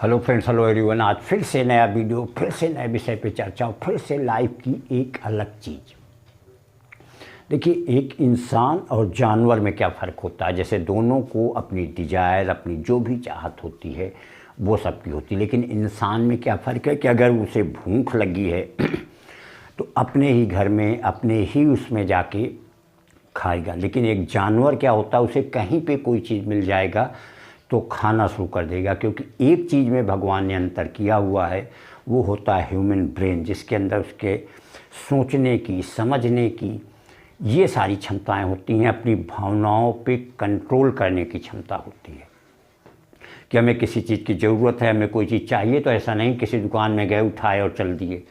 Hello friends, hello everyone. आज फिर से नया वीडियो, फिर से नए विषय पे चर्चा, फिर से लाइफ की एक अलग चीज़। देखिए, एक इंसान और जानवर में क्या फ़र्क होता है। जैसे दोनों को अपनी डिजायर, अपनी जो भी चाहत होती है वो सबकी होती है, लेकिन इंसान में क्या फ़र्क है कि अगर उसे भूख लगी है तो अपने ही घर में, अपने ही उसमें जाके खाएगा। लेकिन एक जानवर क्या होता है, उसे कहीं पे कोई चीज़ मिल जाएगा तो खाना शुरू कर देगा। क्योंकि एक चीज़ में भगवान ने अंतर किया हुआ है, वो होता है ह्यूमन ब्रेन, जिसके अंदर उसके सोचने की, समझने की ये सारी क्षमताएं होती हैं। अपनी भावनाओं पे कंट्रोल करने की क्षमता होती है कि हमें किसी चीज़ की ज़रूरत है, हमें कोई चीज़ चाहिए, तो ऐसा नहीं किसी दुकान में गए, उठाए और चल दिए,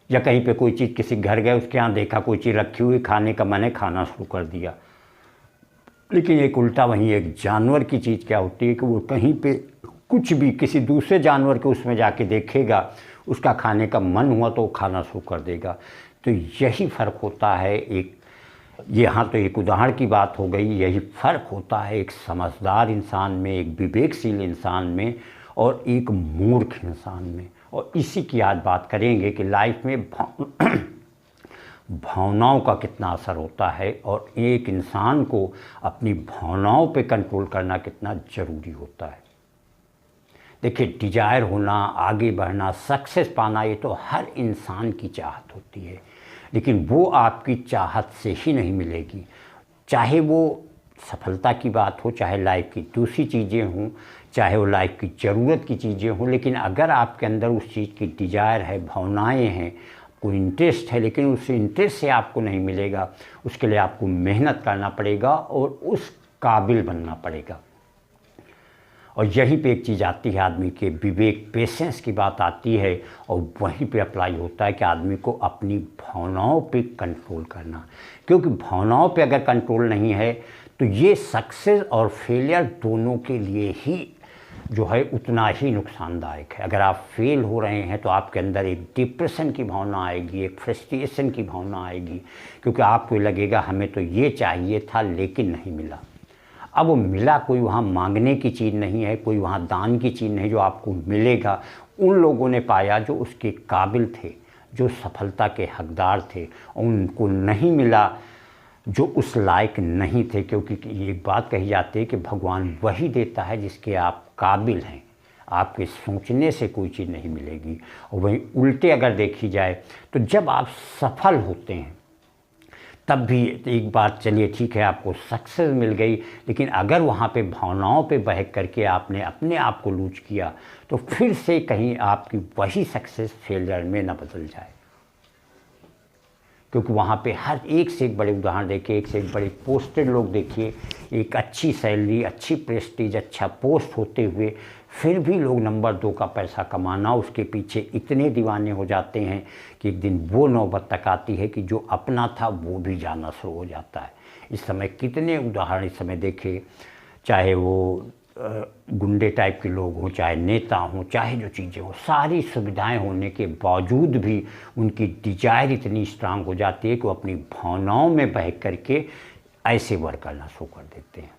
या कहीं पे कोई चीज़, किसी घर गए, उसके यहाँ देखा कोई चीज़ रखी हुई, खाने का मन है, खाना शुरू कर दिया। लेकिन एक उल्टा वहीं एक जानवर की चीज़ क्या होती है कि वो कहीं पे कुछ भी किसी दूसरे जानवर के उसमें जाके देखेगा, उसका खाने का मन हुआ तो वो खाना शुरू कर देगा। तो यही फ़र्क होता है। एक यहाँ तो एक उदाहरण की बात हो गई, यही फ़र्क होता है एक समझदार इंसान में, एक विवेकशील इंसान में और एक मूर्ख इंसान में। और इसी की आज बात करेंगे कि लाइफ में भावनाओं का कितना असर होता है और एक इंसान को अपनी भावनाओं पे कंट्रोल करना कितना ज़रूरी होता है। देखिए, डिजायर होना, आगे बढ़ना, सक्सेस पाना, ये तो हर इंसान की चाहत होती है, लेकिन वो आपकी चाहत से ही नहीं मिलेगी। चाहे वो सफलता की बात हो, चाहे लाइफ की दूसरी चीज़ें हों, चाहे वो लाइफ की ज़रूरत की चीज़ें हों, लेकिन अगर आपके अंदर उस चीज़ की डिजायर है, भावनाएं हैं, कोई इंटरेस्ट है, लेकिन उस इंटरेस्ट से आपको नहीं मिलेगा, उसके लिए आपको मेहनत करना पड़ेगा और उस काबिल बनना पड़ेगा। और यहीं पे एक चीज़ आती है, आदमी के विवेक, पेशेंस की बात आती है, और वहीं पे अप्लाई होता है कि आदमी को अपनी भावनाओं पे कंट्रोल करना। क्योंकि भावनाओं पे अगर कंट्रोल नहीं है तो ये सक्सेस और फेलियर दोनों के लिए ही जो है उतना ही नुकसानदायक है। अगर आप फेल हो रहे हैं तो आपके अंदर एक डिप्रेशन की भावना आएगी, एक फ्रस्ट्रेशन की भावना आएगी, क्योंकि आपको लगेगा हमें तो ये चाहिए था लेकिन नहीं मिला। अब वो मिला, कोई वहाँ मांगने की चीज़ नहीं है, कोई वहाँ दान की चीज़ नहीं जो आपको मिलेगा। उन लोगों ने पाया जो उसके काबिल थे, जो सफलता के हकदार थे, और उनको नहीं मिला जो उस लायक नहीं थे। क्योंकि ये बात कही जाती है कि भगवान वही देता है जिसके आप काबिल हैं, आपके सोचने से कोई चीज़ नहीं मिलेगी। और वहीं उल्टे अगर देखी जाए तो जब आप सफल होते हैं तब भी एक बात, चलिए ठीक है, आपको सक्सेस मिल गई, लेकिन अगर वहाँ पे भावनाओं पे बहक करके आपने अपने आप को लूज किया तो फिर से कहीं आपकी वही सक्सेस फेलियर में न बदल जाए। क्योंकि वहाँ पे हर एक से एक बड़े उदाहरण देखिए, एक से एक बड़े पोस्टेड लोग देखिए, एक अच्छी सैलरी, अच्छी प्रेस्टीज, अच्छा पोस्ट होते हुए फिर भी लोग नंबर 2 का पैसा कमाना, उसके पीछे इतने दीवाने हो जाते हैं कि एक दिन वो नौबत तक आती है कि जो अपना था वो भी जाना शुरू हो जाता है। इस समय कितने उदाहरण इस समय देखे, चाहे वो गुंडे टाइप के लोग हों, चाहे नेता हों, चाहे जो चीज़ें हों, सारी सुविधाएं होने के बावजूद भी उनकी डिजायर इतनी स्ट्रांग हो जाती है कि वो अपनी भावनाओं में बहक करके ऐसे वर्क करना शुरू कर देते हैं।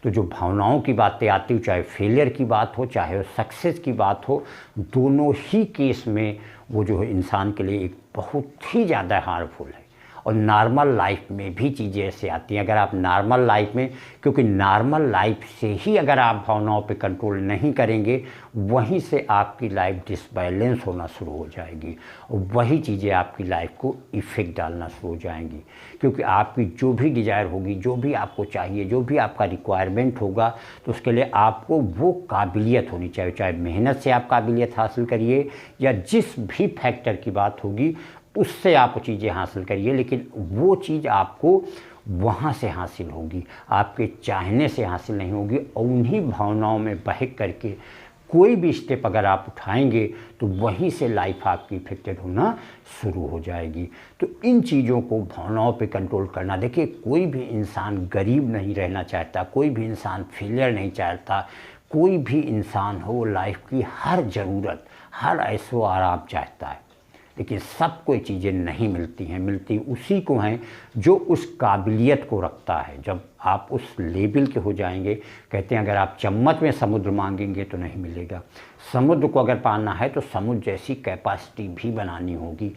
तो जो भावनाओं की बातें आती हो, चाहे फेलियर की बात हो, चाहे सक्सेस की बात हो, दोनों ही केस में वो जो है इंसान के लिए एक बहुत ही ज़्यादा हार्मफुल है। और नॉर्मल लाइफ में भी चीज़ें ऐसे आती हैं। अगर आप नॉर्मल लाइफ में, क्योंकि नॉर्मल लाइफ से ही अगर आप भावनाओं पे कंट्रोल नहीं करेंगे, वहीं से आपकी लाइफ डिसबैलेंस होना शुरू हो जाएगी और वही चीज़ें आपकी लाइफ को इफ़ेक्ट डालना शुरू हो जाएंगी। क्योंकि आपकी जो भी डिज़ायर होगी, जो भी आपको चाहिए, जो भी आपका रिक्वायरमेंट होगा, तो उसके लिए आपको वो काबिलियत होनी चाहिए। चाहे मेहनत से आप काबिलियत हासिल करिए या जिस भी फैक्टर की बात होगी उससे आप चीज़ें हासिल करिए, लेकिन वो चीज़ आपको वहाँ से हासिल होगी, आपके चाहने से हासिल नहीं होगी। और उन्हीं भावनाओं में बहक करके कोई भी स्टेप अगर आप उठाएंगे तो वहीं से लाइफ आपकी इफेक्टेड होना शुरू हो जाएगी। तो इन चीज़ों को, भावनाओं पे कंट्रोल करना, देखिए कोई भी इंसान गरीब नहीं रहना चाहता, कोई भी इंसान फेलियर नहीं चाहता, कोई भी इंसान हो लाइफ की हर ज़रूरत, हर ऐशो आराम चाहता है। लेकिन सबको ये चीज़ें नहीं मिलती हैं, मिलती उसी को हैं जो उस काबिलियत को रखता है। जब आप उस लेवल के हो जाएंगे, कहते हैं अगर आप चम्मच में समुद्र मांगेंगे तो नहीं मिलेगा, समुद्र को अगर पाना है तो समुद्र जैसी कैपेसिटी भी बनानी होगी,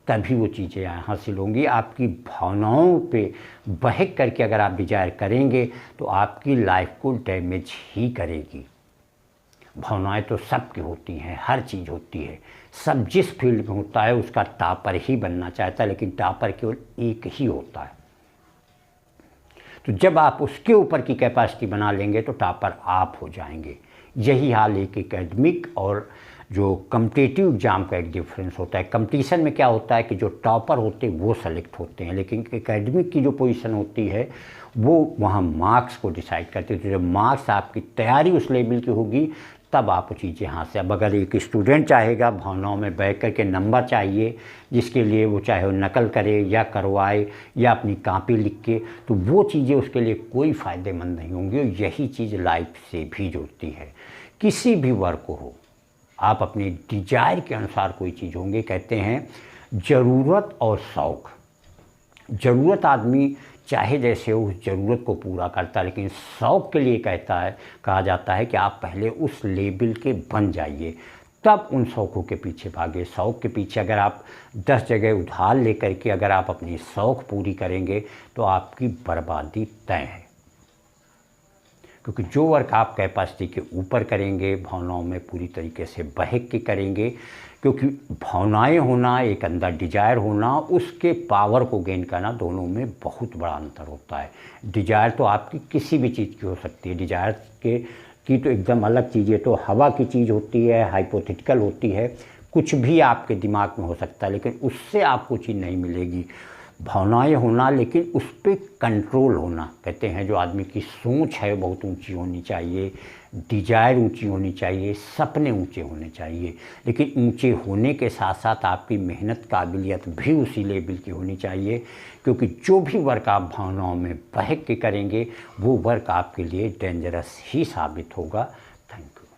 तभी वो चीज़ें हासिल होंगी। आपकी भावनाओं पे बहक करके अगर आप डिजायर करेंगे तो आपकी लाइफ को डैमेज ही करेगी। भावनाएं तो सबकी होती हैं, हर चीज़ होती है, सब जिस फील्ड में होता है उसका टॉपर ही बनना चाहता है, लेकिन टॉपर केवल एक ही होता है। तो जब आप उसके ऊपर की कैपेसिटी बना लेंगे तो टॉपर आप हो जाएंगे। यही हाल एक एकेडमिक और जो कम्पिटिटिव एग्ज़ाम का एक डिफरेंस होता है। कंपटीशन में क्या होता है कि जो टॉपर होते हैं वो सेलेक्ट होते हैं, लेकिन एकेडमिक की जो पोजीशन होती है वो वहाँ मार्क्स को डिसाइड करते हैं। तो जब मार्क्स आपकी तैयारी उस लेवल की होगी तब आप वो चीज़ें हासिल। अब अगर एक स्टूडेंट चाहेगा भावनाओं में बह कर के नंबर चाहिए, जिसके लिए वो चाहे वो नकल करे या करवाए या अपनी कॉपी लिख के, तो वो चीज़ें उसके लिए कोई फ़ायदेमंद नहीं होंगी। और यही चीज़ लाइफ से भी जुड़ती है। किसी भी वर्क को हो, आप अपने डिजायर के अनुसार कोई चीज़ होंगे। कहते हैं ज़रूरत और शौक़, ज़रूरत आदमी चाहे जैसे उस ज़रूरत को पूरा करता है, लेकिन शौक़ के लिए कहा जाता है कि आप पहले उस लेवल के बन जाइए, तब उन शौक़ों के पीछे भागे। शौक़ के पीछे अगर आप 10 जगह उधार लेकर के अगर आप अपनी शौक़ पूरी करेंगे तो आपकी बर्बादी तय है। क्योंकि जो वर्क आप कैपेसिटी के ऊपर करेंगे, भावनाओं में पूरी तरीके से बहक के करेंगे, क्योंकि भावनाएं होना, एक अंदर डिजायर होना, उसके पावर को गेन करना, दोनों में बहुत बड़ा अंतर होता है। डिजायर तो आपकी किसी भी चीज़ की हो सकती है, डिजायर की तो एकदम अलग चीज़ है, तो हवा की चीज़ होती है, हाइपोथेटिकल होती है, कुछ भी आपके दिमाग में हो सकता है, लेकिन उससे आपको चीज़ नहीं मिलेगी। भावनाएं होना, लेकिन उस पर कंट्रोल होना। कहते हैं जो आदमी की सोच है बहुत ऊंची होनी चाहिए, डिजायर ऊंची होनी चाहिए, सपने ऊंचे होने चाहिए, लेकिन ऊंचे होने के साथ साथ आपकी मेहनत काबिलियत भी उसी लेवल की होनी चाहिए। क्योंकि जो भी वर्क आप भावनाओं में बहक के करेंगे वो वर्क आपके लिए डेंजरस ही साबित होगा। Thank you.